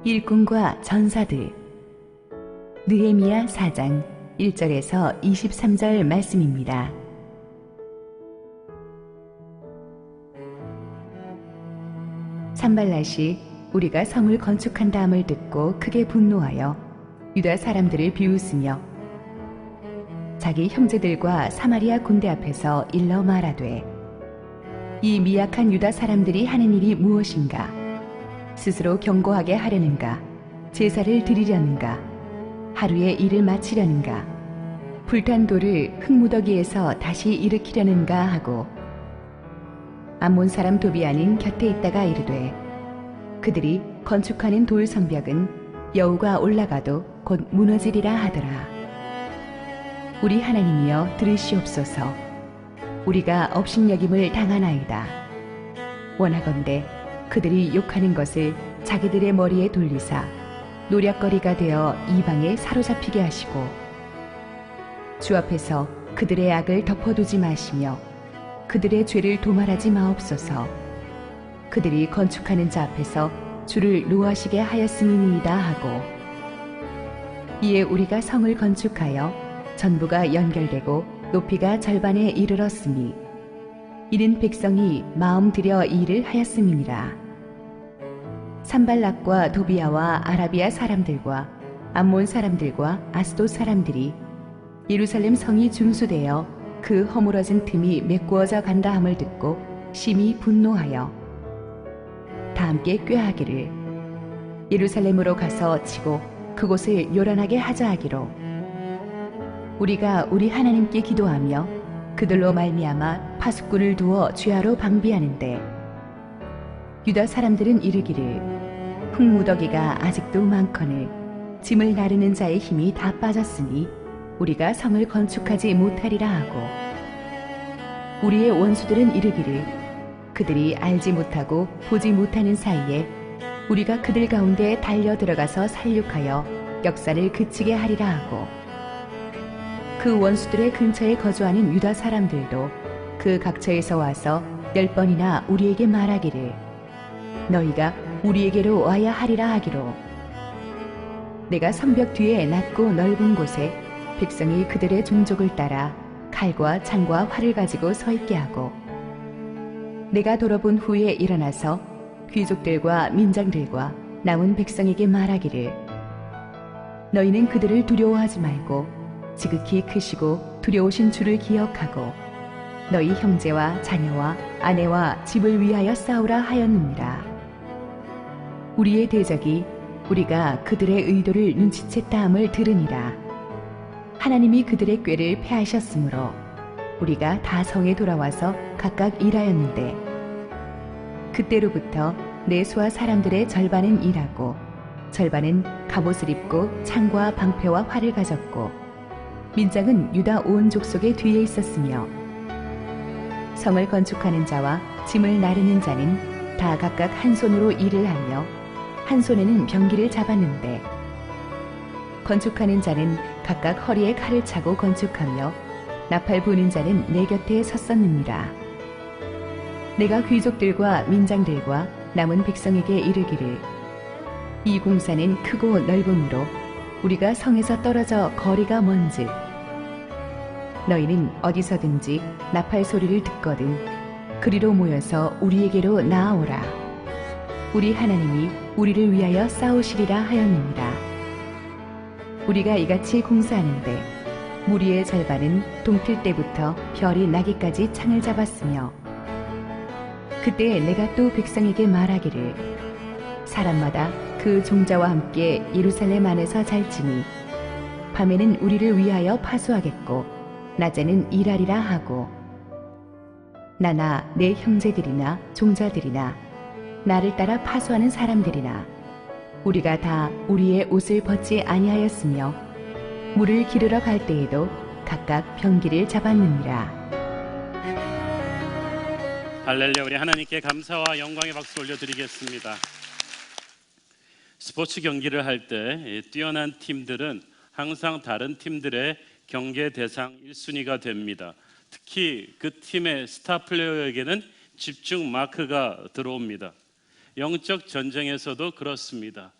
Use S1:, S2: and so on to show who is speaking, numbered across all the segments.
S1: 일꾼과 전사들. 느헤미야 4장 1절에서 23절 말씀입니다. 산발랏이 우리가 성을 건축한다함을 듣고 크게 분노하여 유다 사람들을 비웃으며 자기 형제들과 사마리아 군대 앞에서 일러 말하되, 이 미약한 유다 사람들이 하는 일이 무엇인가? 스스로 경고하게 하려는가? 제사를 드리려는가? 하루에 일을 마치려는가? 불탄 돌을 흙무더기에서 다시 일으키려는가 하고, 암몬 사람 도비아는 곁에 있다가 이르되, 그들이 건축하는 돌 성벽은 여우가 올라가도 곧 무너지리라 하더라. 우리 하나님이여 들으시옵소서. 우리가 업신여김을 당하나이다. 원하건대 그들이 욕하는 것을 자기들의 머리에 돌리사 노략거리가 되어 이방에 사로잡히게 하시고, 주 앞에서 그들의 악을 덮어두지 마시며 그들의 죄를 도말하지 마옵소서. 그들이 건축하는 자 앞에서 주를 노하시게 하였음이니이다 하고, 이에 우리가 성을 건축하여 전부가 연결되고 높이가 절반에 이르렀으니 이는 백성이 마음 들여 이 일을 하였음이니라. 산발락과 도비아와 아라비아 사람들과 암몬 사람들과 아스돗 사람들이 예루살렘 성이 중수되어 그 허물어진 틈이 메꾸어져 간다 함을 듣고 심히 분노하여 다 함께 꾀하기를, 예루살렘으로 가서 치고 그곳을 요란하게 하자 하기로, 우리가 우리 하나님께 기도하며 그들로 말미암아 파수꾼을 두어 죄하로 방비하는데, 유다 사람들은 이르기를, 흙무더기가 아직도 많거늘 짐을 나르는 자의 힘이 다 빠졌으니 우리가 성을 건축하지 못하리라 하고, 우리의 원수들은 이르기를, 그들이 알지 못하고 보지 못하는 사이에 우리가 그들 가운데 달려 들어가서 살육하여 역사를 그치게 하리라 하고, 그 원수들의 근처에 거주하는 유다 사람들도 그 각처에서 와서 10번이나 우리에게 말하기를, 너희가 우리에게로 와야 하리라 하기로, 내가 성벽 뒤에 낮고 넓은 곳에 백성이 그들의 종족을 따라 칼과 창과 활을 가지고 서 있게 하고, 내가 돌아본 후에 일어나서 귀족들과 민장들과 남은 백성에게 말하기를, 너희는 그들을 두려워하지 말고 지극히 크시고 두려우신 주를 기억하고 너희 형제와 자녀와 아내와 집을 위하여 싸우라 하였느니라. 우리의 대적이 우리가 그들의 의도를 눈치챘다 함을 들으니라. 하나님이 그들의 꾀를 패하셨으므로 우리가 다 성에 돌아와서 각각 일하였는데, 그때로부터 내 수하 사람들의 절반은 일하고 절반은 갑옷을 입고 창과 방패와 활을 가졌고, 민장은 유다 온 족속의 뒤에 있었으며, 성을 건축하는 자와 짐을 나르는 자는 다 각각 한 손으로 일을 하며 한 손에는 병기를 잡았는데, 건축하는 자는 각각 허리에 칼을 차고 건축하며 나팔 부는 자는 내 곁에 섰었느니라. 내가 귀족들과 민장들과 남은 백성에게 이르기를, 이 공사는 크고 넓음으로 우리가 성에서 떨어져 거리가 먼즉 너희는 어디서든지 나팔 소리를 듣거든 그리로 모여서 우리에게로 나아오라. 우리 하나님이 우리를 위하여 싸우시리라 하였느니라. 우리가 이같이 공사하는데 무리의 절반은 동틀 때부터 별이 나기까지 창을 잡았으며, 그때 내가 또 백성에게 말하기를, 사람마다 그 종자와 함께 예루살렘 안에서 잘지니 밤에는 우리를 위하여 파수하겠고 낮에는 일하리라 하고, 나나 내 형제들이나 종자들이나 나를 따라 파수하는 사람들이나 우리가 다 우리의 옷을 벗지 아니하였으며 물을 기르러 갈 때에도 각각 병기를 잡았느니라.
S2: 할렐루야. 우리 하나님께 감사와 영광의 박수 올려드리겠습니다. 스포츠 경기를 할 때 뛰어난 팀들은 항상 다른 팀들의 경계 대상 1순위가 됩니다. 특히 그 팀의 스타 플레이어에게는 집중 마크가 들어옵니다. 영적 전쟁에서도 그렇습니다.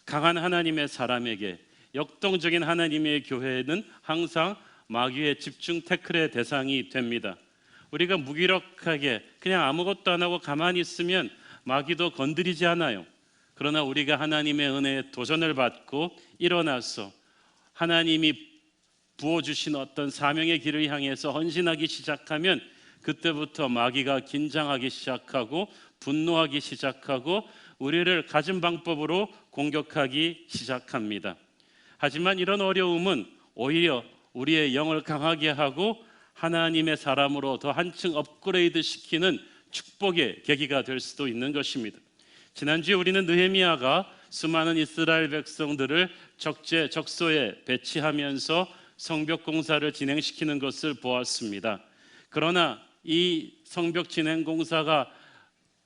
S2: 강한 하나님의 사람에게, 역동적인 하나님의 교회는 항상 마귀의 집중 태클의 대상이 됩니다. 우리가 무기력하게 그냥 아무것도 안 하고 가만히 있으면 마귀도 건드리지 않아요. 그러나 우리가 하나님의 은혜에 도전을 받고 일어나서 하나님이 부어주신 어떤 사명의 길을 향해서 헌신하기 시작하면 그때부터 마귀가 긴장하기 시작하고 분노하기 시작하고 우리를 가진 방법으로 공격하기 시작합니다. 하지만 이런 어려움은 오히려 우리의 영을 강하게 하고 하나님의 사람으로 더 한층 업그레이드 시키는 축복의 계기가 될 수도 있는 것입니다. 지난주에 우리는 느헤미야가 수많은 이스라엘 백성들을 적소에 배치하면서 성벽 공사를 진행시키는 것을 보았습니다. 그러나 이 성벽 진행 공사가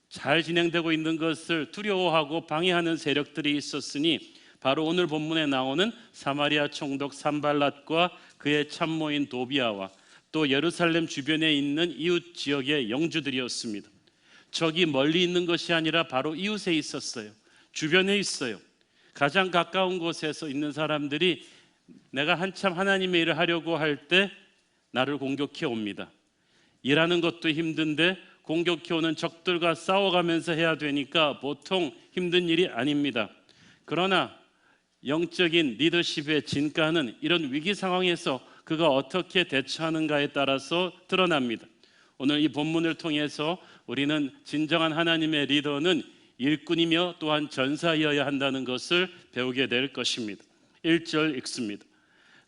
S2: 잘 진행되고 있는 것을 두려워하고 방해하는 세력들이 있었으니 바로 오늘 본문에 나오는 사마리아 총독 산발랏과 그의 참모인 도비아와 또 예루살렘 주변에 있는 이웃 지역의 영주들이었습니다. 적이 멀리 있는 것이 아니라 바로 이웃에 있었어요. 주변에 있어요. 가장 가까운 곳에서 있는 사람들이 내가 한참 하나님의 일을 하려고 할 때 나를 공격해 옵니다. 일하는 것도 힘든데 공격해 오는 적들과 싸워가면서 해야 되니까 보통 힘든 일이 아닙니다. 그러나 영적인 리더십의 진가는 이런 위기 상황에서 그가 어떻게 대처하는가에 따라서 드러납니다. 오늘 이 본문을 통해서 우리는 진정한 하나님의 리더는 일꾼이며 또한 전사이어야 한다는 것을 배우게 될 것입니다. 1절 읽습니다.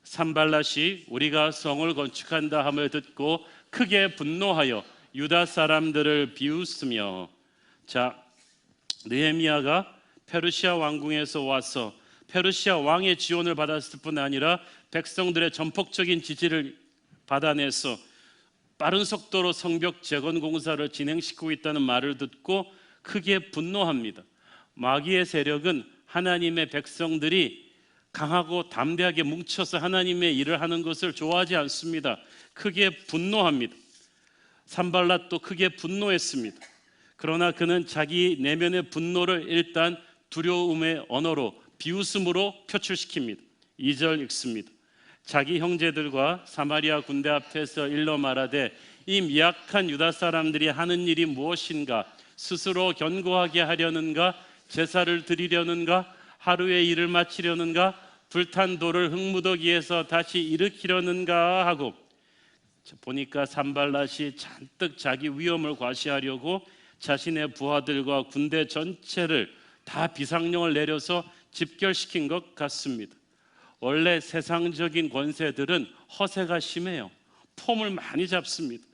S2: 산발랏이 우리가 성을 건축한다 함을 듣고 크게 분노하여 유다 사람들을 비웃으며, 자, 느헤미야가 페르시아 왕궁에서 와서 페르시아 왕의 지원을 받았을 뿐 아니라 백성들의 전폭적인 지지를 받아내서 빠른 속도로 성벽 재건 공사를 진행시키고 있다는 말을 듣고 크게 분노합니다. 마귀의 세력은 하나님의 백성들이 강하고 담대하게 뭉쳐서 하나님의 일을 하는 것을 좋아하지 않습니다. 크게 분노합니다. 산발랏도 크게 분노했습니다. 그러나 그는 자기 내면의 분노를 일단 두려움의 언어로, 비웃음으로 표출시킵니다. 2절 읽습니다. 자기 형제들과 사마리아 군대 앞에서 일러 말하되 이 미약한 유다 사람들이 하는 일이 무엇인가? 스스로 견고하게 하려는가? 제사를 드리려는가? 하루의 일을 마치려는가? 불탄 돌을 흙무더기에서 다시 일으키려는가 하고, 보니까 산발랏이 잔뜩 자기 위엄을 과시하려고 자신의 부하들과 군대 전체를 다 비상령을 내려서 집결시킨 것 같습니다. 원래 세상적인 권세들은 허세가 심해요. 폼을 많이 잡습니다.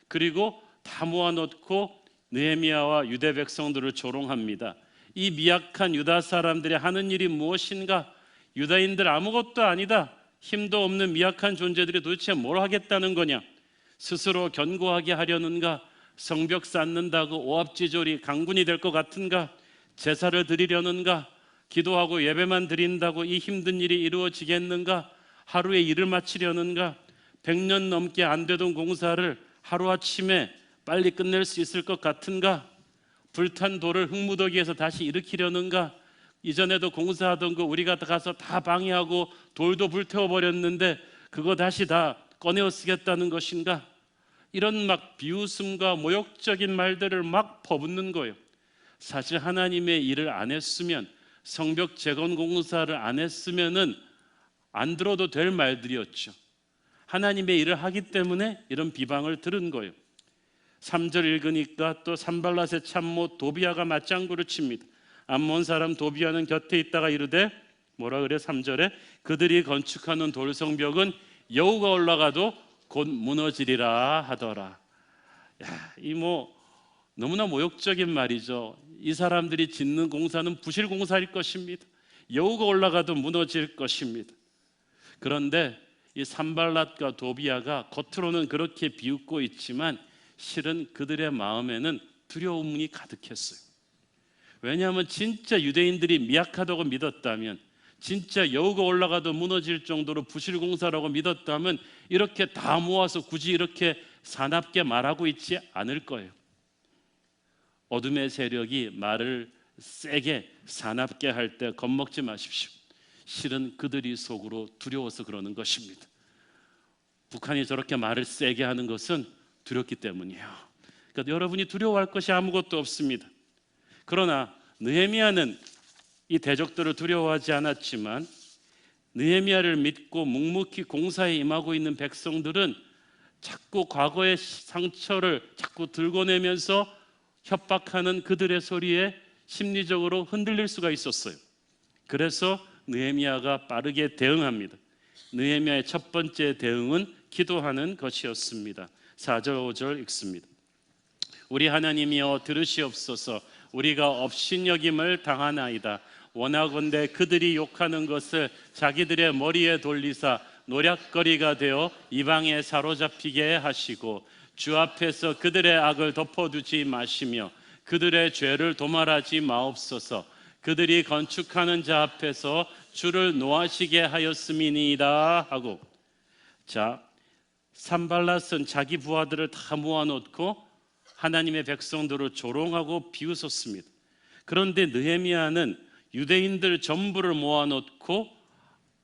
S2: 그리고 다 모아놓고 느헤미야와 유대 백성들을 조롱합니다. 이 미약한 유다 사람들이 하는 일이 무엇인가? 유다인들 아무것도 아니다. 힘도 없는 미약한 존재들이 도대체 뭘 하겠다는 거냐? 스스로 견고하게 하려는가? 성벽 쌓는다고 오합지졸이 강군이 될 것 같은가? 제사를 드리려는가? 기도하고 예배만 드린다고 이 힘든 일이 이루어지겠는가? 하루에 일을 마치려는가? 100년 넘게 안 되던 공사를 하루아침에 빨리 끝낼 수 있을 것 같은가? 불탄 돌을 흙무더기에서 다시 일으키려는가? 이전에도 공사하던 거 우리가 가서 다 방해하고 돌도 불태워버렸는데 그거 다시 다 꺼내어 쓰겠다는 것인가? 이런 막 비웃음과 모욕적인 말들을 막 퍼붓는 거예요. 사실 하나님의 일을 안 했으면, 성벽 재건 공사를 안 했으면은 안 들어도 될 말들이었죠. 하나님의 일을 하기 때문에 이런 비방을 들은 거예요. 3절 읽으니까 또 산발랏의 참모 도비아가 맞장구를 칩니다. 암몬 사람 도비아는 곁에 있다가 이르되, 뭐라 그래? 3절에 그들이 건축하는 돌성벽은 여우가 올라가도 곧 무너지리라 하더라. 이 너무나 모욕적인 말이죠. 이 사람들이 짓는 공사는 부실 공사일 것입니다. 여우가 올라가도 무너질 것입니다. 그런데 이 산발랏과 도비아가 겉으로는 그렇게 비웃고 있지만 실은 그들의 마음에는 두려움이 가득했어요. 왜냐하면 진짜 유대인들이 미약하다고 믿었다면, 진짜 여우가 올라가도 무너질 정도로 부실 공사라고 믿었다면 이렇게 다 모아서 굳이 이렇게 사납게 말하고 있지 않을 거예요. 어둠의 세력이 말을 세게 사납게 할 때 겁먹지 마십시오. 실은 그들이 속으로 두려워서 그러는 것입니다. 북한이 저렇게 말을 세게 하는 것은 두렵기 때문이에요. 그러니까 여러분이 두려워할 것이 아무것도 없습니다. 그러나 느헤미야는 이 대적들을 두려워하지 않았지만 느헤미야를 믿고 묵묵히 공사에 임하고 있는 백성들은 자꾸 과거의 상처를 자꾸 들고내면서 협박하는 그들의 소리에 심리적으로 흔들릴 수가 있었어요. 그래서 느헤미야가 빠르게 대응합니다. 느헤미야의 첫 번째 대응은 기도하는 것이었습니다. 4절 5절 읽습니다. 우리 하나님이여 들으시옵소서. 우리가 업신여김을 당하나이다. 원하건대 그들이 욕하는 것을 자기들의 머리에 돌리사 노략거리가 되어 이방에 사로잡히게 하시고 주 앞에서 그들의 악을 덮어두지 마시며 그들의 죄를 도말하지 마옵소서. 그들이 건축하는 자 앞에서 주를 노하시게 하였음이니이다 하고, 자, 산발랏은 자기 부하들을 다 모아놓고 하나님의 백성들을 조롱하고 비웃었습니다. 그런데 느헤미야는 유대인들 전부를 모아놓고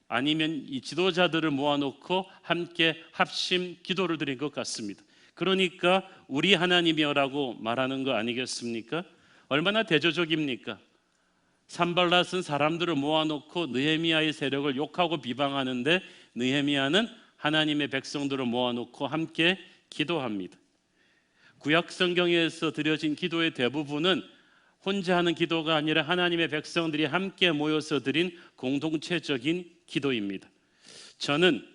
S2: 아니면 이 지도자들을 모아놓고 함께 합심 기도를 드린 것 같습니다. 그러니까 우리 하나님이여라고 말하는 거 아니겠습니까? 얼마나 대조적입니까? 산발랏은 사람들을 모아놓고 느헤미야의 세력을 욕하고 비방하는데 느헤미야는 하나님의 백성들을 모아놓고 함께 기도합니다. 구약 성경에서 드려진 기도의 대부분은 혼자 하는 기도가 아니라 하나님의 백성들이 함께 모여서 드린 공동체적인 기도입니다. 저는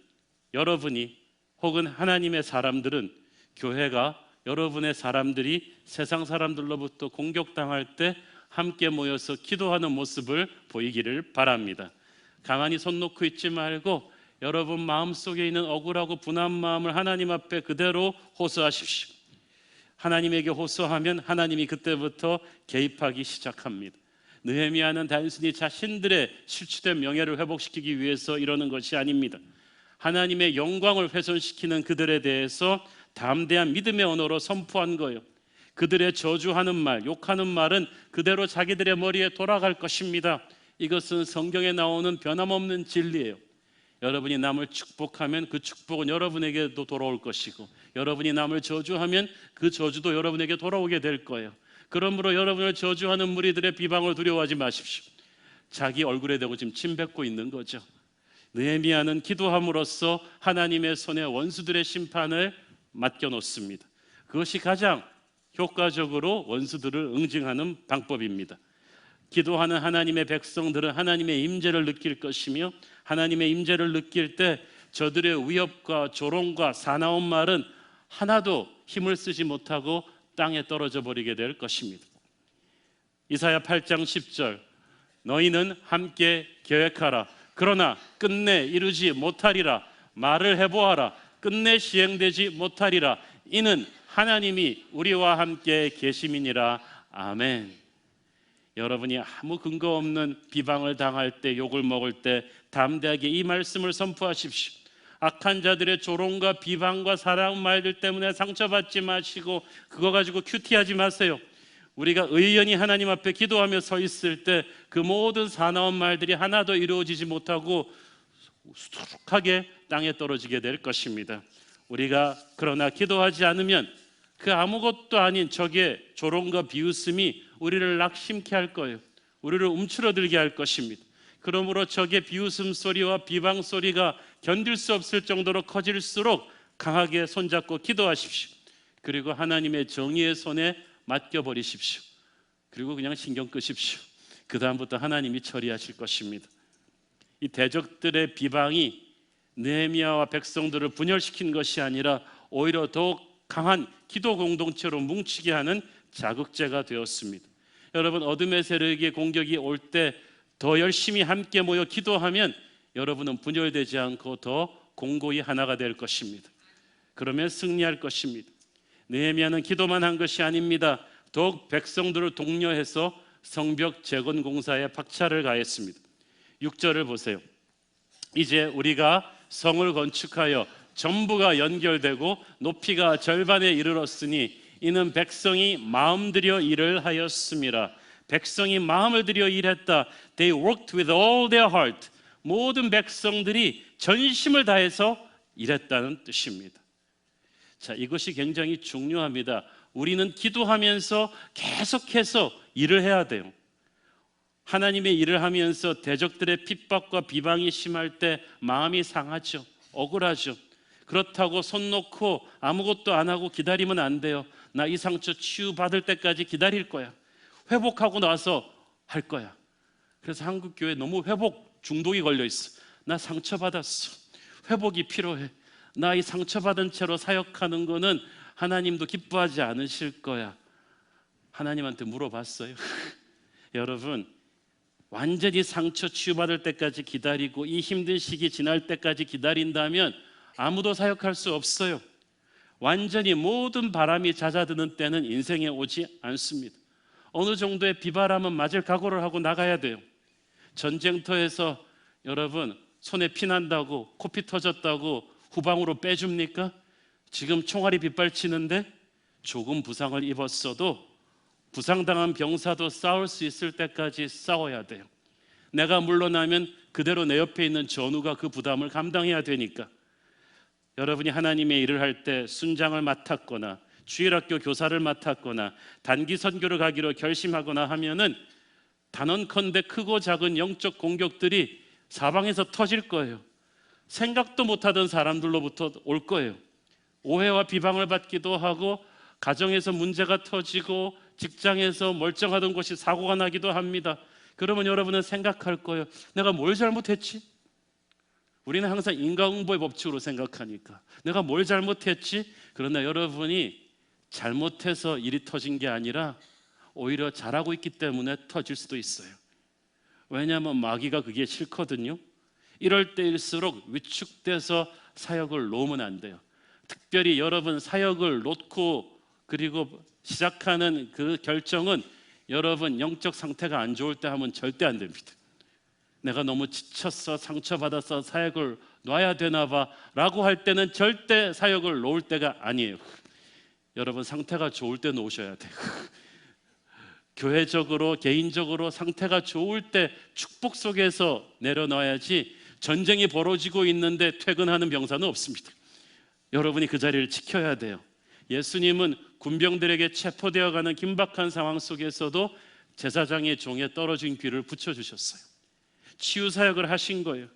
S2: 여러분이 혹은 하나님의 사람들은, 교회가 여러분의 사람들이 세상 사람들로부터 공격당할 때 함께 모여서 기도하는 모습을 보이기를 바랍니다. 가만히 손 놓고 있지 말고 여러분 마음속에 있는 억울하고 분한 마음을 하나님 앞에 그대로 호소하십시오. 하나님에게 호소하면 하나님이 그때부터 개입하기 시작합니다. 느헤미야는 단순히 자신들의 실추된 명예를 회복시키기 위해서 이러는 것이 아닙니다. 하나님의 영광을 훼손시키는 그들에 대해서 담대한 믿음의 언어로 선포한 거예요. 그들의 저주하는 말, 욕하는 말은 그대로 자기들의 머리에 돌아갈 것입니다. 이것은 성경에 나오는 변함없는 진리예요. 여러분이 남을 축복하면 그 축복은 여러분에게도 돌아올 것이고, 여러분이 남을 저주하면 그 저주도 여러분에게 돌아오게 될 거예요. 그러므로 여러분을 저주하는 무리들의 비방을 두려워하지 마십시오. 자기 얼굴에 대고 지금 침 뱉고 있는 거죠. 느헤미야는 기도함으로써 하나님의 손에 원수들의 심판을 맡겨놓습니다. 그것이 가장 효과적으로 원수들을 응징하는 방법입니다. 기도하는 하나님의 백성들은 하나님의 임재를 느낄 것이며, 하나님의 임재를 느낄 때 저들의 위협과 조롱과 사나운 말은 하나도 힘을 쓰지 못하고 땅에 떨어져 버리게 될 것입니다. 이사야 8장 10절, 너희는 함께 계획하라. 그러나 끝내 이루지 못하리라. 말을 해보아라. 끝내 시행되지 못하리라. 이는 하나님이 우리와 함께 계심이니라. 아멘. 여러분이 아무 근거 없는 비방을 당할 때, 욕을 먹을 때 담대하게 이 말씀을 선포하십시오. 악한 자들의 조롱과 비방과 사랑 말들 때문에 상처받지 마시고 그거 가지고 큐티하지 마세요. 우리가 의연히 하나님 앞에 기도하며 서 있을 때 그 모든 사나운 말들이 하나도 이루어지지 못하고 수두룩하게 땅에 떨어지게 될 것입니다. 우리가 그러나 기도하지 않으면 그 아무것도 아닌 적의 조롱과 비웃음이 우리를 낙심케 할 거예요. 우리를 움츠러들게 할 것입니다. 그러므로 적의 비웃음 소리와 비방 소리가 견딜 수 없을 정도로 커질수록 강하게 손잡고 기도하십시오. 그리고 하나님의 정의의 손에 맡겨버리십시오. 그리고 그냥 신경 끄십시오. 그 다음부터 하나님이 처리하실 것입니다. 이 대적들의 비방이 느헤미야와 백성들을 분열시킨 것이 아니라 오히려 더욱 강한 기도 공동체로 뭉치게 하는 자극제가 되었습니다. 여러분, 어둠의 세력의 공격이 올 때 더 열심히 함께 모여 기도하면 여러분은 분열되지 않고 더 공고히 하나가 될 것입니다. 그러면 승리할 것입니다. 느헤미야는 기도만 한 것이 아닙니다. 더욱 백성들을 독려해서 성벽 재건 공사에 박차를 가했습니다. 6절을 보세요. 이제 우리가 성을 건축하여 전부가 연결되고 높이가 절반에 이르렀으니 이는 백성이 마음들여 일을 하였음이라. 백성이 마음을 들여 일했다. They worked with all their heart. 모든 백성들이 전심을 다해서 일했다는 뜻입니다. 자, 이것이 굉장히 중요합니다. 우리는 기도하면서 계속해서 일을 해야 돼요. 하나님의 일을 하면서 대적들의 핍박과 비방이 심할 때 마음이 상하죠. 억울하죠. 그렇다고 손 놓고 아무것도 안 하고 기다리면 안 돼요. 나 이 상처 치유받을 때까지 기다릴 거야. 회복하고 나서 할 거야. 그래서 한국교회 너무 회복 중독이 걸려 있어. 나 상처받았어. 회복이 필요해. 나 이 상처받은 채로 사역하는 거는 하나님도 기뻐하지 않으실 거야. 하나님한테 물어봤어요. 여러분, 완전히 상처 치유받을 때까지 기다리고 이 힘든 시기 지날 때까지 기다린다면 아무도 사역할 수 없어요. 완전히 모든 바람이 잦아드는 때는 인생에 오지 않습니다. 어느 정도의 비바람은 맞을 각오를 하고 나가야 돼요. 전쟁터에서 여러분 손에 피 난다고 코피 터졌다고 후방으로 빼줍니까? 지금 총알이 빗발치는데 조금 부상을 입었어도 부상당한 병사도 싸울 수 있을 때까지 싸워야 돼요. 내가 물러나면 그대로 내 옆에 있는 전우가 그 부담을 감당해야 되니까. 여러분이 하나님의 일을 할 때 순장을 맡았거나 주일학교 교사를 맡았거나 단기 선교를 가기로 결심하거나 하면은 단언컨대 크고 작은 영적 공격들이 사방에서 터질 거예요. 생각도 못하던 사람들로부터 올 거예요. 오해와 비방을 받기도 하고 가정에서 문제가 터지고 직장에서 멀쩡하던 곳이 사고가 나기도 합니다. 그러면 여러분은 생각할 거예요. 내가 뭘 잘못했지? 우리는 항상 인과응보의 법칙으로 생각하니까 내가 뭘 잘못했지? 그러나 여러분이 잘못해서 일이 터진 게 아니라 오히려 잘하고 있기 때문에 터질 수도 있어요. 왜냐하면 마귀가 그게 싫거든요. 이럴 때일수록 위축돼서 사역을 놓으면 안 돼요. 특별히 여러분 사역을 놓고 그리고 시작하는 그 결정은 여러분 영적 상태가 안 좋을 때 하면 절대 안 됩니다. 내가 너무 지쳤어, 상처받아서 사역을 놔야 되나 봐 라고 할 때는 절대 사역을 놓을 때가 아니에요. 여러분 상태가 좋을 때 놓으셔야 돼요. 교회적으로 개인적으로 상태가 좋을 때 축복 속에서 내려놔야지 전쟁이 벌어지고 있는데 퇴근하는 병사는 없습니다. 여러분이 그 자리를 지켜야 돼요. 예수님은 군병들에게 체포되어가는 긴박한 상황 속에서도 제사장의 종에 떨어진 귀를 붙여주셨어요. 치유사역을 하신 거예요.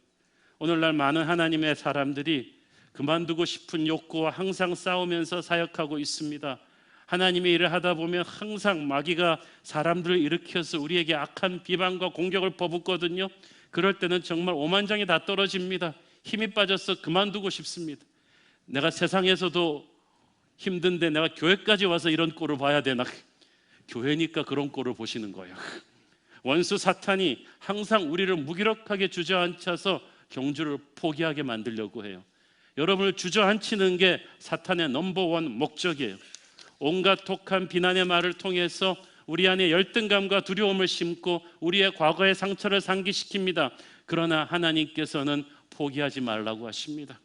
S2: 오늘날 많은 하나님의 사람들이 그만두고 싶은 욕구와 항상 싸우면서 사역하고 있습니다. 하나님의 일을 하다 보면 항상 마귀가 사람들을 일으켜서 우리에게 악한 비방과 공격을 퍼붓거든요. 그럴 때는 정말 오만장이 다 떨어집니다. 힘이 빠져서 그만두고 싶습니다. 내가 세상에서도 힘든데 내가 교회까지 와서 이런 꼴을 봐야 되나? 교회니까 그런 꼴을 보시는 거예요. 원수 사탄이 항상 우리를 무기력하게 주저앉혀서 경주를 포기하게 만들려고 해요. 여러분을 주저앉히는 게 사탄의 넘버원 목적이에요. 온갖 독한 비난의 말을 통해서 우리 안에 열등감과 두려움을 심고 우리의 과거의 상처를 상기시킵니다. 그러나 하나님께서는 포기하지 말라고 하십니다.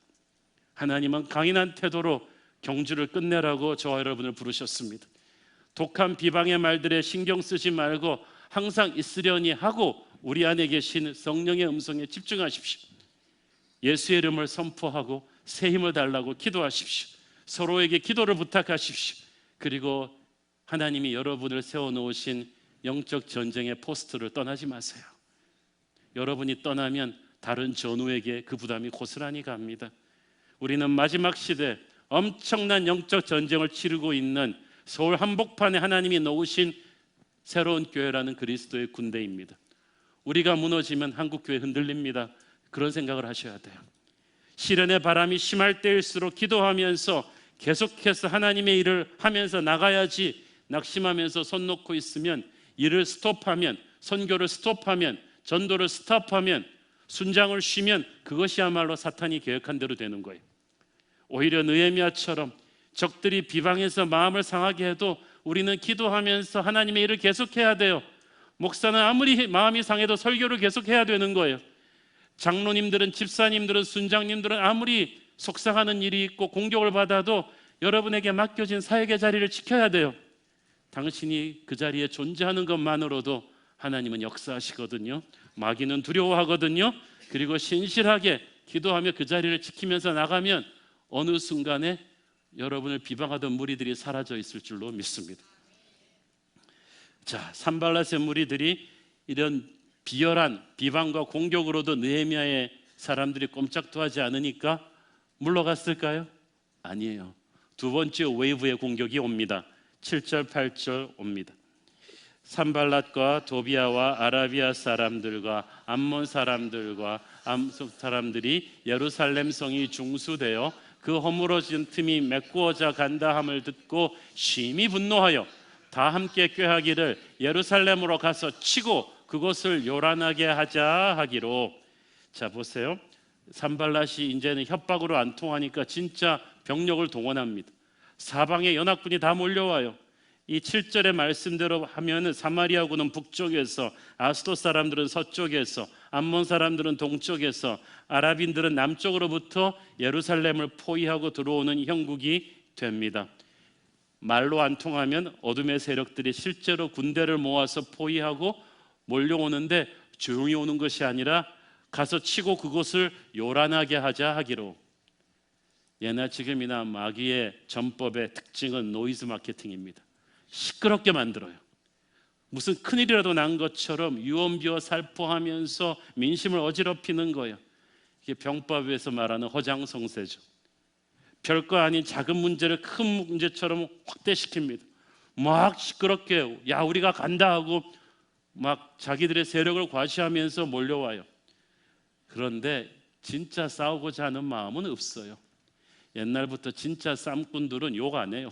S2: 하나님은 강인한 태도로 경주를 끝내라고 저와 여러분을 부르셨습니다. 독한 비방의 말들에 신경 쓰지 말고 항상 있으려니 하고 우리 안에 계신 성령의 음성에 집중하십시오. 예수의 이름을 선포하고 새 힘을 달라고 기도하십시오. 서로에게 기도를 부탁하십시오. 그리고 하나님이 여러분을 세워놓으신 영적 전쟁의 포스트를 떠나지 마세요. 여러분이 떠나면 다른 전우에게 그 부담이 고스란히 갑니다. 우리는 마지막 시대 엄청난 영적 전쟁을 치르고 있는 서울 한복판에 하나님이 놓으신 새로운 교회라는 그리스도의 군대입니다. 우리가 무너지면 한국교회 흔들립니다. 그런 생각을 하셔야 돼요. 시련의 바람이 심할 때일수록 기도하면서 계속해서 하나님의 일을 하면서 나가야지, 낙심하면서 손 놓고 있으면, 일을 스톱하면, 선교를 스톱하면, 전도를 스톱하면, 순장을 쉬면 그것이야말로 사탄이 계획한 대로 되는 거예요. 오히려 느헤미야처럼 적들이 비방해서 마음을 상하게 해도 우리는 기도하면서 하나님의 일을 계속해야 돼요. 목사는 아무리 마음이 상해도 설교를 계속해야 되는 거예요. 장로님들은, 집사님들은, 순장님들은 아무리 속상하는 일이 있고 공격을 받아도 여러분에게 맡겨진 사역의 자리를 지켜야 돼요. 당신이 그 자리에 존재하는 것만으로도 하나님은 역사하시거든요. 마귀는 두려워하거든요. 그리고 신실하게 기도하며 그 자리를 지키면서 나가면 어느 순간에 여러분을 비방하던 무리들이 사라져 있을 줄로 믿습니다. 자, 산발랏의 무리들이 이런 비열한 비방과 공격으로도 느헤미야의 사람들이 꼼짝도 하지 않으니까 물러갔을까요? 아니에요. 두 번째 웨이브의 공격이 옵니다. 7절 8절 옵니다. 산발랏과 도비아와 아라비아 사람들과 암몬 사람들과 암속 사람들이 예루살렘 성이 중수되어 그 허물어진 틈이 메꾸어져 간다 함을 듣고 심히 분노하여 다 함께 꾀하기를 예루살렘으로 가서 치고 그곳을 요란하게 하자 하기로. 자, 보세요. 산발랏이 이제는 협박으로 안 통하니까 진짜 병력을 동원합니다. 사방에 연합군이 다 몰려와요. 이 7절의 말씀대로 하면은 사마리아군은 북쪽에서, 아스돗 사람들은 서쪽에서, 암몬 사람들은 동쪽에서, 아랍인들은 남쪽으로부터 예루살렘을 포위하고 들어오는 형국이 됩니다. 말로 안 통하면 어둠의 세력들이 실제로 군대를 모아서 포위하고 몰려오는데 조용히 오는 것이 아니라 가서 치고 그곳을 요란하게 하자 하기로. 예나 지금이나 마귀의 전법의 특징은 노이즈 마케팅입니다. 시끄럽게 만들어요. 무슨 큰일이라도 난 것처럼 유언비어 살포하면서 민심을 어지럽히는 거예요. 이게 병법에서 말하는 허장성세죠. 별거 아닌 작은 문제를 큰 문제처럼 확대시킵니다. 막 시끄럽게 야 우리가 간다 하고 막 자기들의 세력을 과시하면서 몰려와요. 그런데 진짜 싸우고자 하는 마음은 없어요. 옛날부터 진짜 쌈꾼들은 욕 안 해요.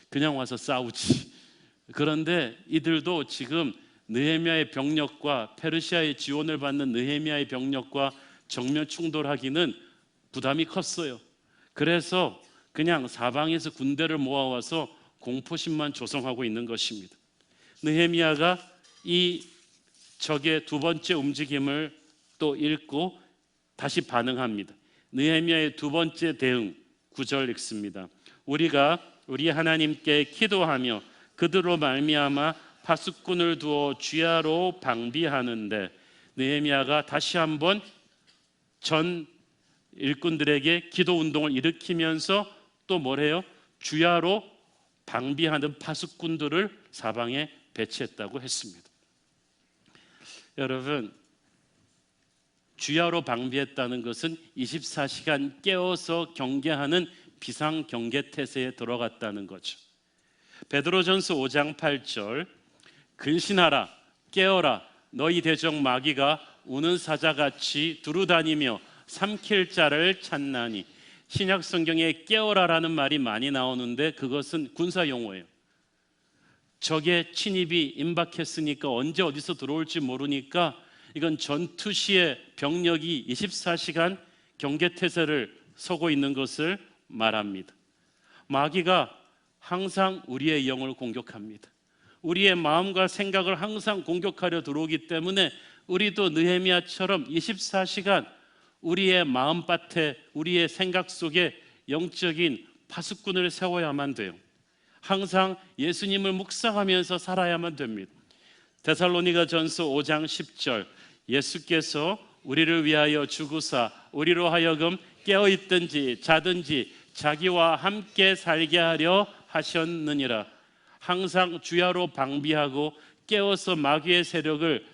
S2: 그냥 와서 싸우지. 그런데 이들도 지금 느헤미야의 병력과 페르시아의 지원을 받는 느헤미야의 병력과 정면 충돌하기는 부담이 컸어요. 그래서 그냥 사방에서 군대를 모아와서 공포심만 조성하고 있는 것입니다. 느헤미야가 이 적의 두 번째 움직임을 또 읽고 다시 반응합니다. 느헤미야의 두 번째 대응 9절 읽습니다. 우리가 우리 하나님께 기도하며 그들로 말미암아 파수꾼을 두어 주야로 방비하는데, 느헤미야가 다시 한번 전 일꾼들에게 기도 운동을 일으키면서 또 뭐래요? 주야로 방비하는 파수꾼들을 사방에 배치했다고 했습니다. 여러분, 주야로 방비했다는 것은 24시간 깨어서 경계하는 비상경계태세에 들어갔다는 거죠. 베드로전서 5장 8절 근신하라 깨어라 너희 대적 마귀가 우는 사자같이 두루다니며 삼킬 자를 찾나니. 신약 성경에 깨어라라는 말이 많이 나오는데 그것은 군사 용어예요. 적의 침입이 임박했으니까 언제 어디서 들어올지 모르니까 이건 전투 시에 병력이 24시간 경계태세를 서고 있는 것을 말합니다. 마귀가 항상 우리의 영을 공격합니다. 우리의 마음과 생각을 항상 공격하려 들어오기 때문에 우리도 느헤미야처럼 24시간 우리의 마음밭에 우리의 생각 속에 영적인 파수꾼을 세워야만 돼요. 항상 예수님을 묵상하면서 살아야만 됩니다. 데살로니가전서 5장 10절 예수께서 우리를 위하여 죽으사 우리로 하여금 깨어있든지 자든지 자기와 함께 살게 하려 하셨느니라. 항상 주야로 방비하고 깨어서 마귀의 세력을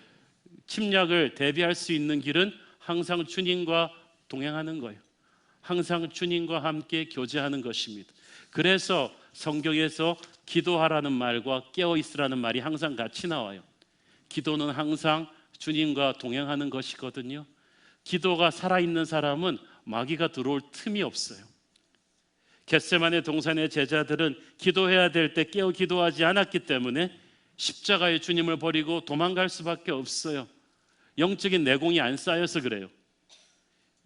S2: 침략을 대비할 수 있는 길은 항상 주님과 동행하는 거예요. 항상 주님과 함께 교제하는 것입니다. 그래서 성경에서 기도하라는 말과 깨어있으라는 말이 항상 같이 나와요. 기도는 항상 주님과 동행하는 것이거든요. 기도가 살아있는 사람은 마귀가 들어올 틈이 없어요. 겟세마네 동산의 제자들은 기도해야 될 때 깨어 기도하지 않았기 때문에 십자가의 주님을 버리고 도망갈 수밖에 없어요. 영적인 내공이 안 쌓여서 그래요.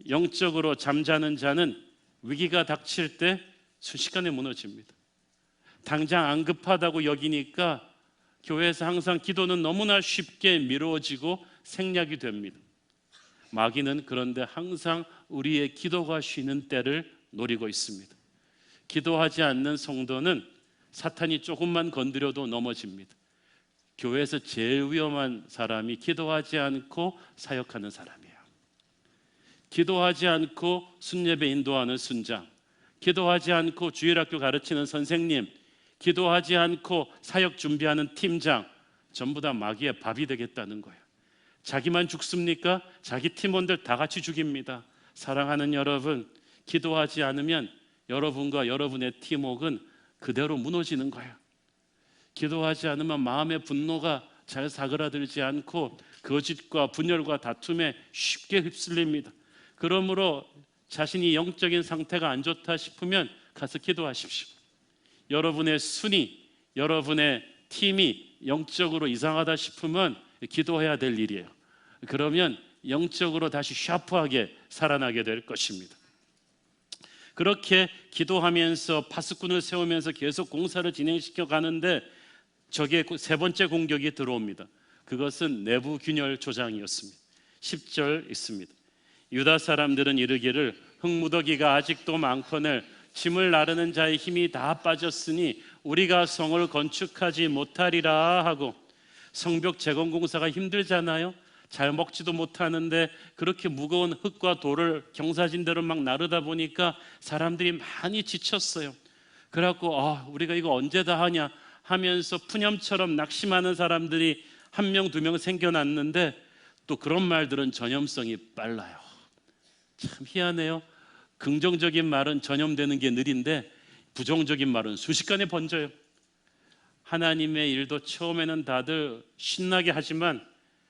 S2: 영적으로 잠자는 자는 위기가 닥칠 때 순식간에 무너집니다. 당장 안 급하다고 여기니까 교회에서 항상 기도는 너무나 쉽게 미루어지고 생략이 됩니다. 마귀는 그런데 항상 우리의 기도가 쉬는 때를 노리고 있습니다. 기도하지 않는 성도는 사탄이 조금만 건드려도 넘어집니다. 교회에서 제일 위험한 사람이 기도하지 않고 사역하는 사람이에요. 기도하지 않고 순예배 인도하는 순장, 기도하지 않고 주일학교 가르치는 선생님, 기도하지 않고 사역 준비하는 팀장, 전부 다 마귀의 밥이 되겠다는 거예요. 자기만 죽습니까? 자기 팀원들 다 같이 죽입니다. 사랑하는 여러분, 기도하지 않으면 여러분과 여러분의 팀워크는 그대로 무너지는 거예요. 기도하지 않으면 마음의 분노가 잘 사그라들지 않고 거짓과 분열과 다툼에 쉽게 휩쓸립니다. 그러므로 자신이 영적인 상태가 안 좋다 싶으면 가서 기도하십시오. 여러분의 순위, 여러분의 팀이 영적으로 이상하다 싶으면 기도해야 될 일이에요. 그러면 영적으로 다시 샤프하게 살아나게 될 것입니다. 그렇게 기도하면서 파수꾼을 세우면서 계속 공사를 진행시켜 가는데 저게 세 번째 공격이 들어옵니다. 그것은 내부 균열 조장이었습니다. 10절 있습니다. 유다 사람들은 이르기를 흙무더기가 아직도 많거늘 짐을 나르는 자의 힘이 다 빠졌으니 우리가 성을 건축하지 못하리라 하고. 성벽 재건 공사가 힘들잖아요. 잘 먹지도 못하는데 그렇게 무거운 흙과 돌을 경사진대로 막 나르다 보니까 사람들이 많이 지쳤어요. 그래갖고 우리가 이거 언제 다 하냐 하면서 푸념처럼 낙심하는 사람들이 한 명, 두 명 생겨났는데 또 그런 말들은 전염성이 빨라요. 참 희한해요. 긍정적인 말은 전염되는 게 느린데 부정적인 말은 순식간에 번져요. 하나님의 일도 처음에는 다들 신나게 하지만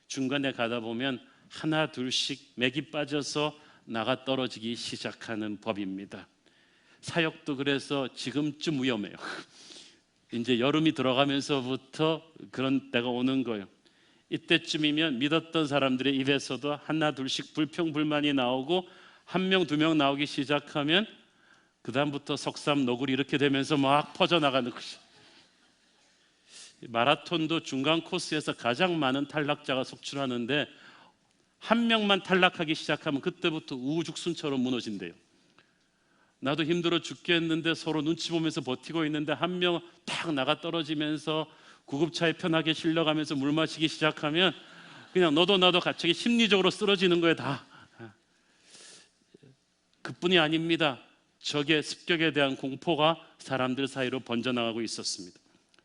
S2: 중간에 가다 보면 하나 둘씩 맥이 빠져서 나가 떨어지기 시작하는 법입니다. 사역도 그래서 지금쯤 위험해요. 이제 여름이 들어가면서부터 그런 때가 오는 거예요. 이때쯤이면 믿었던 사람들의 입에서도 하나 둘씩 불평불만이 나오고 한 명, 두 명 나오기 시작하면 그 다음부터 석삼, 너구리 이렇게 되면서 막 퍼져나가는 것이. 마라톤도 중간 코스에서 가장 많은 탈락자가 속출하는데 한 명만 탈락하기 시작하면 그때부터 우후죽순처럼 무너진대요. 나도 힘들어 죽겠는데 서로 눈치 보면서 버티고 있는데 한 명 탁 나가 떨어지면서 구급차에 편하게 실려가면서 물 마시기 시작하면 그냥 너도 나도 갑자기 심리적으로 쓰러지는 거예요. 다. 그뿐이 아닙니다. 적의 습격에 대한 공포가 사람들 사이로 번져나가고 있었습니다.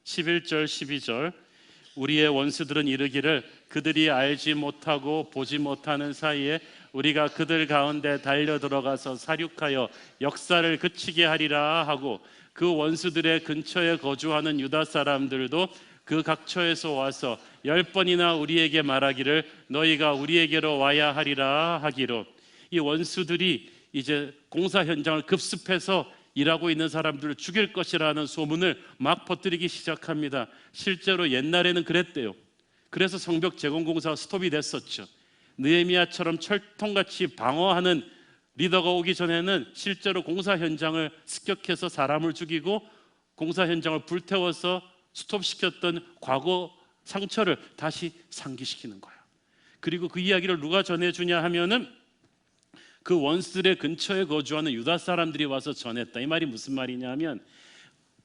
S2: 11절 12절 우리의 원수들은 이르기를 그들이 알지 못하고 보지 못하는 사이에 우리가 그들 가운데 달려 들어가서 사륙하여 역사를 그치게 하리라 하고. 그 원수들의 근처에 거주하는 유다 사람들도 그 각처에서 와서 10번이나 우리에게 말하기를 너희가 우리에게로 와야 하리라 하기로. 이 원수들이 이제 공사 현장을 급습해서 일하고 있는 사람들을 죽일 것이라는 소문을 막 퍼뜨리기 시작합니다. 실제로 옛날에는 그랬대요. 그래서 성벽 재건공사가 스톱이 됐었죠. 느헤미야처럼 철통같이 방어하는 리더가 오기 전에는 실제로 공사 현장을 습격해서 사람을 죽이고 공사 현장을 불태워서 스톱시켰던 과거 상처를 다시 상기시키는 거예요. 그리고 그 이야기를 누가 전해주냐 하면은 그 원수들의 근처에 거주하는 유다 사람들이 와서 전했다. 이 말이 무슨 말이냐면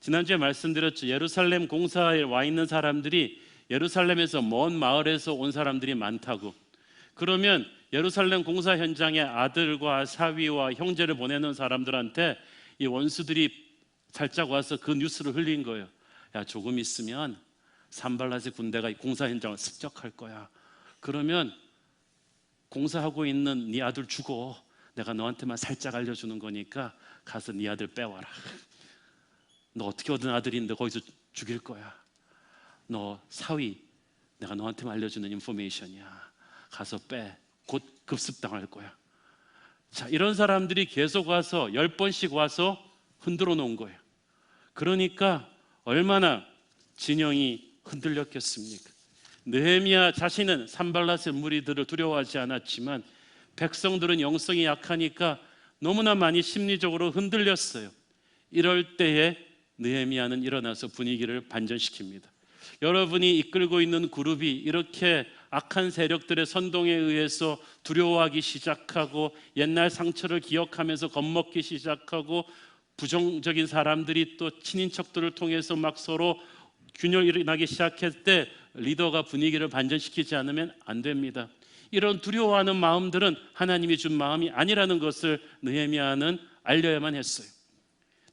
S2: 지난주에 말씀드렸죠. 예루살렘 공사에 와 있는 사람들이 예루살렘에서 먼 마을에서 온 사람들이 많다고. 그러면 예루살렘 공사 현장에 아들과 사위와 형제를 보내는 사람들한테 이 원수들이 살짝 와서 그 뉴스를 흘린 거예요. 야, 조금 있으면 산발랏의 군대가 공사 현장을 습격할 거야. 그러면 공사하고 있는 네 아들 죽어. 내가 너한테만 살짝 알려주는 거니까 가서 네 아들 빼와라. 너 어떻게 얻은 아들인데 거기서 죽일 거야. 너 사위 내가 너한테만 알려주는 인포메이션이야. 가서 빼. 곧 급습당할 거야. 자, 이런 사람들이 계속 와서 10번씩 와서 흔들어 놓은 거예요. 그러니까 얼마나 진영이 흔들렸겠습니까? 느헤미야 자신은 산발랏의 무리들을 두려워하지 않았지만 백성들은 영성이 약하니까 너무나 많이 심리적으로 흔들렸어요. 이럴 때에 느헤미야는 일어나서 분위기를 반전시킵니다. 여러분이 이끌고 있는 그룹이 이렇게 악한 세력들의 선동에 의해서 두려워하기 시작하고 옛날 상처를 기억하면서 겁먹기 시작하고 부정적인 사람들이 또 친인척들을 통해서 막 서로 균열이 일어나기 시작할 때 리더가 분위기를 반전시키지 않으면 안 됩니다. 이런 두려워하는 마음들은 하나님이 준 마음이 아니라는 것을 느헤미야는 알려야만 했어요.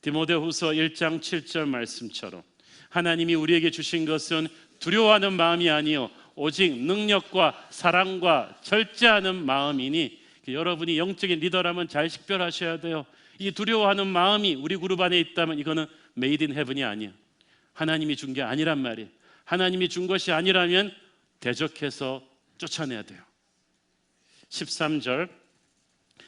S2: 디모데후서 1장 7절 말씀처럼 하나님이 우리에게 주신 것은 두려워하는 마음이 아니요 오직 능력과 사랑과 절제하는 마음이니, 여러분이 영적인 리더라면 잘 식별하셔야 돼요. 이 두려워하는 마음이 우리 그룹 안에 있다면 이거는 메이드 인 헤븐이 아니에요. 하나님이 준 게 아니란 말이에요. 하나님이 준 것이 아니라면 대적해서 쫓아내야 돼요. 13절,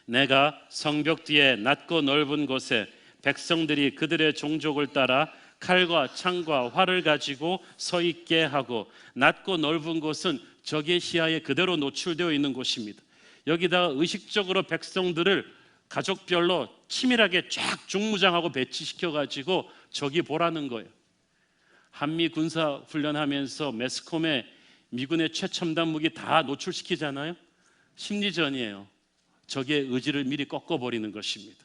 S2: 내가 성벽 뒤에 낮고 넓은 곳에 백성들이 그들의 종족을 따라 칼과 창과 활을 가지고 서 있게 하고, 낮고 넓은 곳은 적의 시야에 그대로 노출되어 있는 곳입니다. 여기다가 의식적으로 백성들을 가족별로 치밀하게 쫙 중무장하고 배치시켜 가지고 적이 보라는 거예요. 한미 군사 훈련하면서 매스컴에 미군의 최첨단 무기 다 노출시키잖아요. 심리전이에요. 적의 의지를 미리 꺾어버리는 것입니다.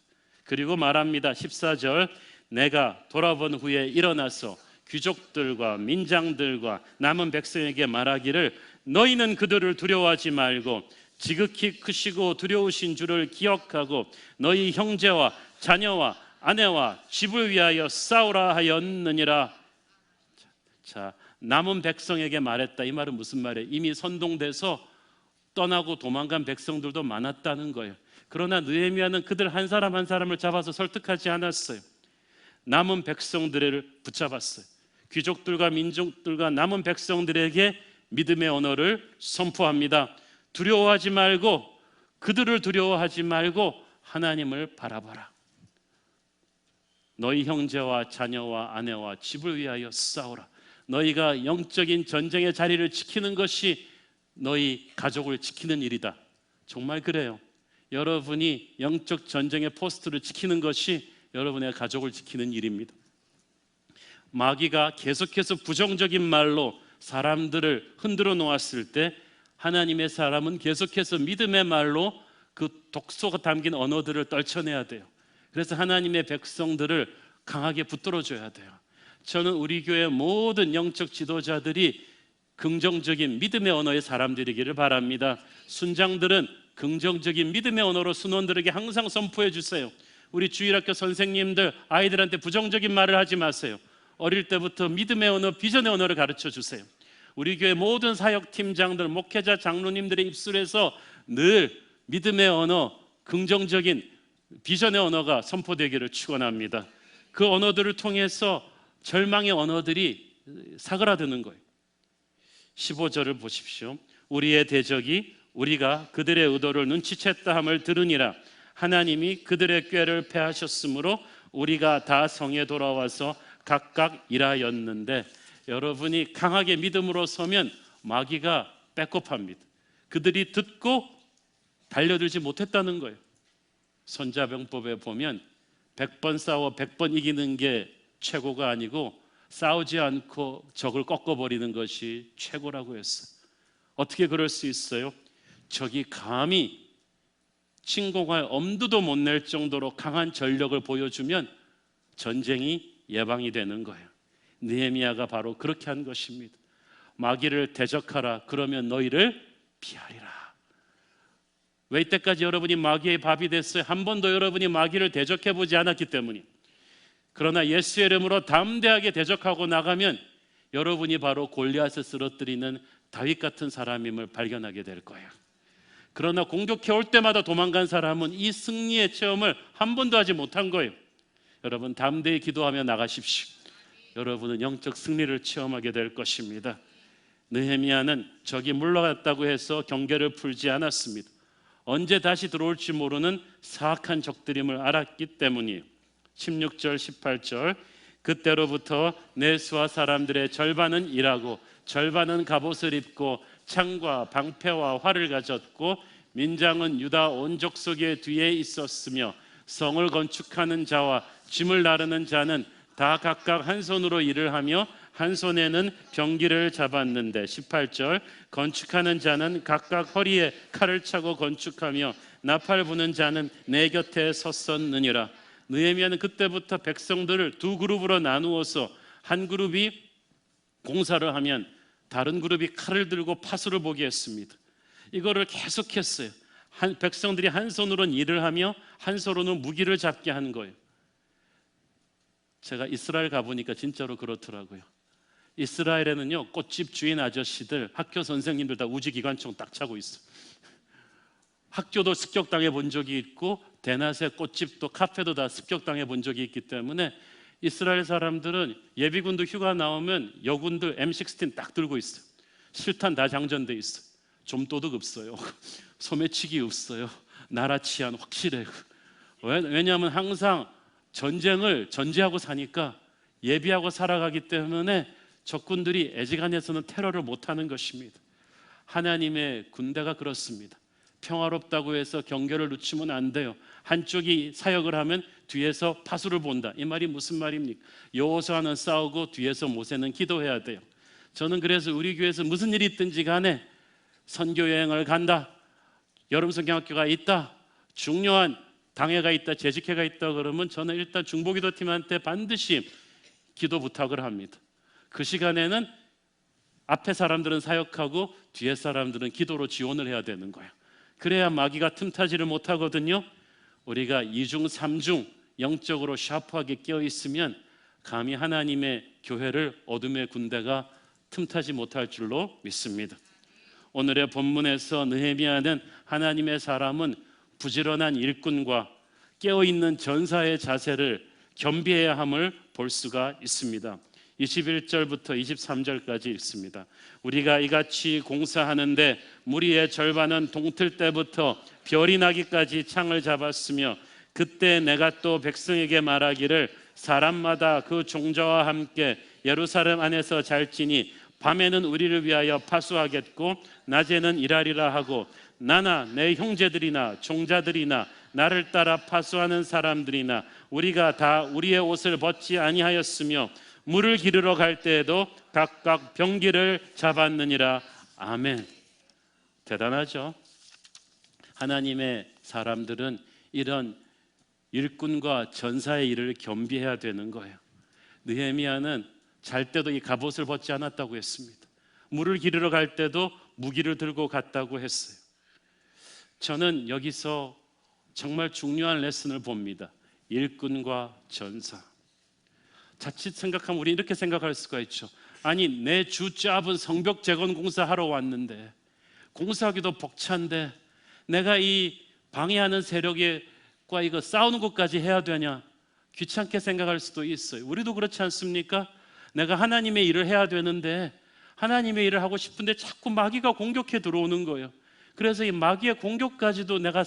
S2: 그리고 말합니다. 14절, 내가 돌아본 후에 일어나서 귀족들과 민장들과 남은 백성에게 말하기를 너희는 그들을 두려워하지 말고 지극히 크시고 두려우신 줄을 기억하고 너희 형제와 자녀와 아내와 집을 위하여 싸우라 하였느니라. 자, 남은 백성에게 말했다. 이 말은 무슨 말이에요? 이미 선동돼서 떠나고 도망간 백성들도 많았다는 거예요. 그러나 느헤미야는 그들 한 사람 한 사람을 잡아서 설득하지 않았어요. 남은 백성들을 붙잡았어요. 귀족들과 민족들과 남은 백성들에게 믿음의 언어를 선포합니다. 두려워하지 말고, 그들을 두려워하지 말고 하나님을 바라봐라. 너희 형제와 자녀와 아내와 집을 위하여 싸우라. 너희가 영적인 전쟁의 자리를 지키는 것이 너희 가족을 지키는 일이다. 정말 그래요. 여러분이 영적 전쟁의 포스트를 지키는 것이 여러분의 가족을 지키는 일입니다. 마귀가 계속해서 부정적인 말로 사람들을 흔들어 놓았을 때 하나님의 사람은 계속해서 믿음의 말로 그 독소가 담긴 언어들을 떨쳐내야 돼요. 그래서 하나님의 백성들을 강하게 붙들어줘야 돼요. 저는 우리 교회 모든 영적 지도자들이 긍정적인 믿음의 언어의 사람들이기를 바랍니다. 순장들은 긍정적인 믿음의 언어로 순원들에게 항상 선포해 주세요. 우리 주일학교 선생님들, 아이들한테 부정적인 말을 하지 마세요. 어릴 때부터 믿음의 언어, 비전의 언어를 가르쳐 주세요. 우리 교회 모든 사역팀장들, 목회자, 장로님들의 입술에서 늘 믿음의 언어, 긍정적인 비전의 언어가 선포되기를 축원합니다. 그 언어들을 통해서 절망의 언어들이 사그라드는 거예요. 15절을 보십시오. 우리의 대적이 우리가 그들의 의도를 눈치챘다 함을 들으니라. 하나님이 그들의 꾀를 패하셨으므로 우리가 다 성에 돌아와서 각각 일하였는데, 여러분이 강하게 믿음으로 서면 마귀가 백업합니다. 그들이 듣고 달려들지 못했다는 거예요. 손자병법에 보면 100번 싸워 100번 이기는 게 최고가 아니고 싸우지 않고 적을 꺾어버리는 것이 최고라고 했어요. 어떻게 그럴 수 있어요? 적이 감히 침공할 엄두도 못 낼 정도로 강한 전력을 보여주면 전쟁이 예방이 되는 거예요. 느헤미야가 바로 그렇게 한 것입니다. 마귀를 대적하라. 그러면 너희를 피하리라. 왜 이때까지 여러분이 마귀의 밥이 됐어요? 한 번도 여러분이 마귀를 대적해보지 않았기 때문이에요. 그러나 예수의 이름으로 담대하게 대적하고 나가면 여러분이 바로 골리앗을 쓰러뜨리는 다윗 같은 사람임을 발견하게 될 거예요. 그러나 공격해 올 때마다 도망간 사람은 이 승리의 체험을 한 번도 하지 못한 거예요. 여러분, 담대히 기도하며 나가십시오. 여러분은 영적 승리를 체험하게 될 것입니다. 느헤미야는 적이 물러갔다고 해서 경계를 풀지 않았습니다. 언제 다시 들어올지 모르는 사악한 적들임을 알았기 때문이에요. 16절 18절, 그때로부터 내수와 사람들의 절반은 일하고 절반은 갑옷을 입고 창과 방패와 활을 가졌고, 민장은 유다 온 족속의 뒤에 있었으며 성을 건축하는 자와 짐을 나르는 자는 다 각각 한 손으로 일을 하며 한 손에는 병기를 잡았는데, 18절, 건축하는 자는 각각 허리에 칼을 차고 건축하며 나팔 부는 자는 내 곁에 섰었느니라. 느헤미야는 그때부터 백성들을 두 그룹으로 나누어서 한 그룹이 공사를 하면 다른 그룹이 칼을 들고 파수를 보게 했습니다. 이거를 계속했어요. 백성들이 한 손으로는 일을 하며 한 손으로는 무기를 잡게 한 거예요. 제가 이스라엘 가보니까 진짜로 그렇더라고요. 이스라엘에는요, 꽃집 주인 아저씨들, 학교 선생님들 다 우지기관총 딱 차고 있어요. 학교도 습격당해 본 적이 있고 대낮에 꽃집도 카페도 다 습격당해 본 적이 있기 때문에 이스라엘 사람들은 예비군도 휴가 나오면 여군들 M16 딱 들고 있어요. 실탄 다 장전돼 있어요. 좀도둑 없어요. 소매치기 없어요. 나라 치안 확실해요. 왜냐하면 항상 전쟁을 전제하고 사니까 예비하고 살아가기 때문에 적군들이 애지간해서는 테러를 못하는 것입니다. 하나님의 군대가 그렇습니다. 평화롭다고 해서 경계를 늦추면 안 돼요. 한쪽이 사역을 하면 뒤에서 파수를 본다. 이 말이 무슨 말입니까? 여호수아는 싸우고 뒤에서 모세는 기도해야 돼요. 저는 그래서 우리 교회에서 무슨 일이 있든지 간에 선교 여행을 간다, 여름 성경학교가 있다, 중요한 당회가 있다, 재직회가 있다 그러면 저는 일단 중보기도팀한테 반드시 기도 부탁을 합니다. 그 시간에는 앞에 사람들은 사역하고 뒤에 사람들은 기도로 지원을 해야 되는 거예요. 그래야 마귀가 틈타지를 못하거든요. 우리가 이중 삼중 영적으로 샤프하게 깨어있으면 감히 하나님의 교회를 어둠의 군대가 틈타지 못할 줄로 믿습니다. 오늘의 본문에서 느헤미야는 하나님의 사람은 부지런한 일꾼과 깨어있는 전사의 자세를 겸비해야 함을 볼 수가 있습니다. 21절부터 23절까지 읽습니다. 우리가 이같이 공사하는데 무리의 절반은 동틀 때부터 별이 나기까지 창을 잡았으며 그때 내가 또 백성에게 말하기를 사람마다 그 종자와 함께 예루살렘 안에서 잘지니 밤에는 우리를 위하여 파수하겠고 낮에는 일하리라 하고 나나 내 형제들이나 종자들이나 나를 따라 파수하는 사람들이나 우리가 다 우리의 옷을 벗지 아니하였으며 물을 기르러 갈 때에도 각각 병기를 잡았느니라. 아멘. 대단하죠? 하나님의 사람들은 이런 일꾼과 전사의 일을 겸비해야 되는 거예요. 느헤미야는 잘 때도 이 갑옷을 벗지 않았다고 했습니다. 물을 기르러 갈 때도 무기를 들고 갔다고 했어요. 저는 여기서 정말 중요한 레슨을 봅니다. 일꾼과 전사. 자칫 생각하면 우리 이렇게 생각할 수가 있죠. 아니 내 주 잡은 성벽 재건 공사하러 왔는데 공사하기도 벅찬데 내가 이 방해하는 세력과 이거 싸우는 것까지 해야 되냐? 귀찮게 생각할 수도 있어요. 우리도 그렇지 않습니까? 내가 하나님의 일을 해야 되는데 하나님의 일을 하고 싶은데 자꾸 마귀가 공격해 들어오는 거예요. 그래서 이 마귀의 공격까지도 내가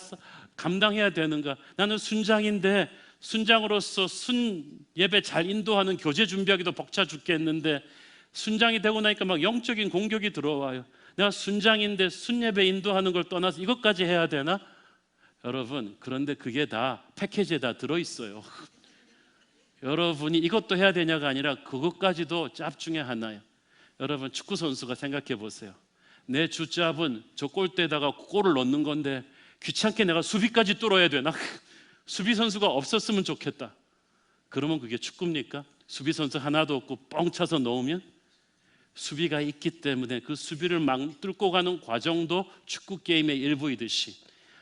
S2: 감당해야 되는가? 나는 순장인데 순장으로서 순 예배 잘 인도하는 교제 준비하기도 벅차 죽겠는데 순장이 되고 나니까 막 영적인 공격이 들어와요. 내가 순장인데 순 예배 인도하는 걸 떠나서 이것까지 해야 되나? 여러분, 그런데 그게 다 패키지에 다 들어있어요. 여러분이 이것도 해야 되냐가 아니라 그것까지도 짭 중에 하나예요. 여러분, 축구 선수가 생각해 보세요. 내 주잡은 저 골대에다가 골을 넣는 건데 귀찮게 내가 수비까지 뚫어야 되나? 수비 선수가 없었으면 좋겠다. 그러면 그게 축구입니까? 수비 선수 하나도 없고 뻥 차서 넣으면? 수비가 있기 때문에 그 수비를 막 뚫고 가는 과정도 축구 게임의 일부이듯이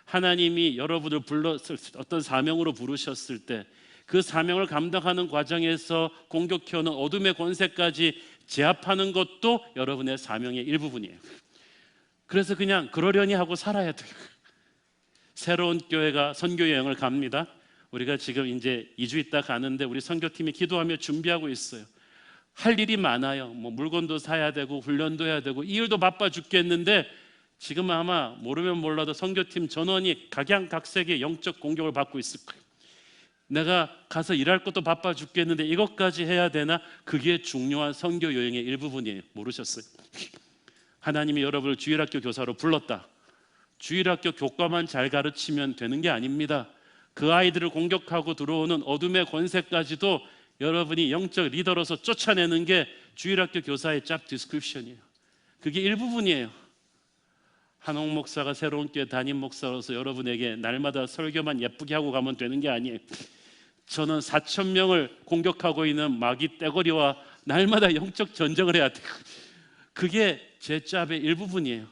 S2: 하나님이 여러분을 불렀을 때 어떤 사명으로 부르셨을 때 그 사명을 감당하는 과정에서 공격해오는 어둠의 권세까지 제압하는 것도 여러분의 사명의 일부분이에요. 그래서 그냥 그러려니 하고 살아야 돼요. 새로운 교회가 선교 여행을 갑니다. 우리가 지금 이제 2주 있다 가는데 우리 선교팀이 기도하며 준비하고 있어요. 할 일이 많아요. 뭐 물건도 사야 되고 훈련도 해야 되고 이 일도 바빠 죽겠는데 지금 아마 모르면 몰라도 선교팀 전원이 각양각색의 영적 공격을 받고 있을 거예요. 내가 가서 일할 것도 바빠 죽겠는데 이것까지 해야 되나? 그게 중요한 선교 여행의 일부분이에요. 모르셨어요? 하나님이 여러분을 주일학교 교사로 불렀다. 주일학교 교과만 잘 가르치면 되는 게 아닙니다. 그 아이들을 공격하고 들어오는 어둠의 권세까지도 여러분이 영적 리더로서 쫓아내는 게 주일학교 교사의 잡 디스크립션이에요. 그게 일부분이에요. 한옥 목사가 새로운 교회 담임 목사로서 여러분에게 날마다 설교만 예쁘게 하고 가면 되는 게 아니에요. 저는 4천 명을 공격하고 있는 마귀 떼거리와 날마다 영적 전쟁을 해야 돼요. 그게 제 짭의 일부분이에요.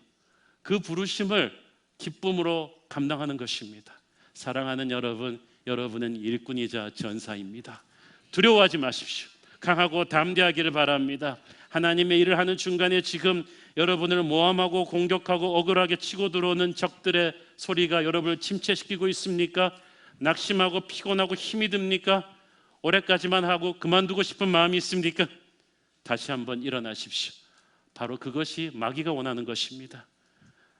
S2: 그 부르심을 기쁨으로 감당하는 것입니다. 사랑하는 여러분, 여러분은 일꾼이자 전사입니다. 두려워하지 마십시오. 강하고 담대하기를 바랍니다. 하나님의 일을 하는 중간에 지금 여러분을 모함하고 공격하고 억울하게 치고 들어오는 적들의 소리가 여러분을 침체시키고 있습니까? 낙심하고 피곤하고 힘이 듭니까? 올해까지만 하고 그만두고 싶은 마음이 있습니까? 다시 한번 일어나십시오. 바로 그것이 마귀가 원하는 것입니다.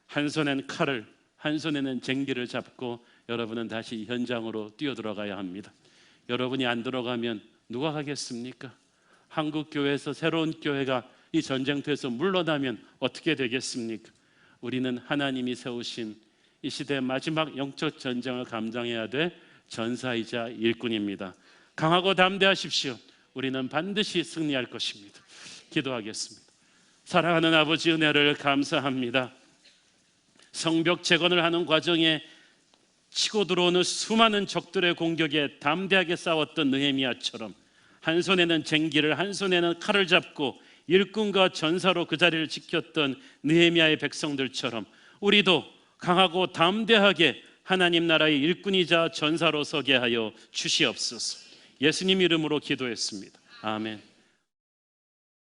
S2: 한 손엔 칼을, 한 손에는 쟁기를 잡고 여러분은 다시 현장으로 뛰어들어가야 합니다. 여러분이 안 들어가면 누가 가겠습니까? 한국 교회에서 새로운 교회가 이 전쟁터에서 물러나면 어떻게 되겠습니까? 우리는 하나님이 세우신 이 시대의 마지막 영적 전쟁을 감당해야 될 전사이자 일꾼입니다. 강하고 담대하십시오. 우리는 반드시 승리할 것입니다. 기도하겠습니다. 사랑하는 아버지, 은혜를 감사합니다. 성벽 재건을 하는 과정에 치고 들어오는 수많은 적들의 공격에 담대하게 싸웠던 느헤미야처럼 한 손에는 쟁기를, 한 손에는 칼을 잡고 일꾼과 전사로 그 자리를 지켰던 느헤미야의 백성들처럼 우리도 강하고 담대하게 하나님 나라의 일꾼이자 전사로 서게 하여 주시옵소서. 예수님 이름으로 기도했습니다. 아멘.